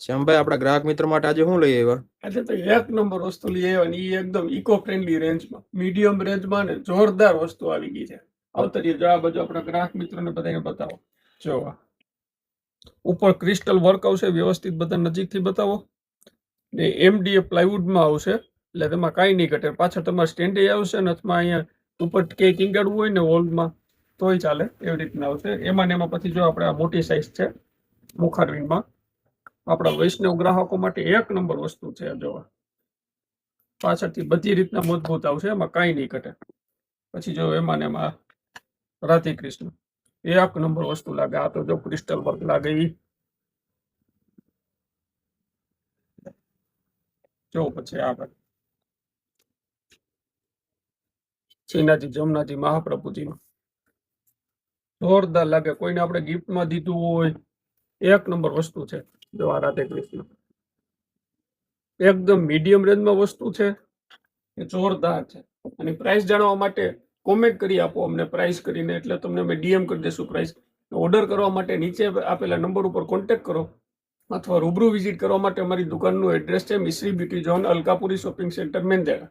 શ્યામભાઈ આપણા ગ્રાહક મિત્ર માટે આજે શું લઈ આવ્યા? આજે તો એક નંબર વસ્તુ લઈ આવ્યા ને એ એકદમ ઇકો ફ્રેન્ડલી રેન્જમાં, મીડિયમ રેન્જમાં ને જોરદાર વસ્તુ આવી ગઈ છે. આવતરીએ જો આ બધું આપણા ગ્રાહક મિત્રોને બધાને બતાવો. જો આ ઉપર ક્રિસ્ટલ વર્ક આવશે, વ્યવસ્થિત બધા નજીકથી બતાવો. ને MDF પ્લાયવુડમાં આવશે, એટલે તેમાં કાંઈ નહીં ઘટે. પાછળ તમારે સ્ટેન્ડે આવશે ને અથવા અહીંયા ઉપર કે ટીંગાડવું હોય ને વોલમાં તોય ચાલે, એવી રીતના આવશે. એમાં ને એમાં પછી જો આપણે આ મોટી સાઇઝ છે મુખારવિંદમાં, આપણા વૈષ્ણવ ગ્રાહકો માટે એક નંબર વસ્તુ છે. જોવા પાછળથી બધી રીતના મજબૂત આવશે, એમાં કાંઈ નહીં ઘટે. પછી જો એમાં ને એમાં રાધે કૃષ્ણ, એક નંબર વસ્તુ લાગે. આ તો જો ક્રિસ્ટલ વર્ક લાગે ઈ જો. પછી આપણે શ્રીનાથજી જમનાજી મહાપ્રભુજીનું જોરદાર લાગે. કોઈને આપણે ગિફ્ટમાં દીધું હોય, એક નંબર વસ્તુ છે. જો આ રાધે કૃષ્ણ એકદમ મીડિયમ રેન્જમાં વસ્તુ છે, એ જોરદાર છે. અને પ્રાઇસ જાણવા માટે કોમેન્ટ કરી આપો અમને પ્રાઇસ કરીને, એટલે તમને અમે DM કરી દેશું પ્રાઇસ. ઓર્ડર કરવા માટે નીચે આપેલા નંબર ઉપર કોન્ટેક્ટ કરો અથવા રૂબરૂ વિઝિટ કરવા માટે અમારી દુકાનનું એડ્રેસ છે Mishri beauty zone, Alkapuri shopping centre, Mendarda.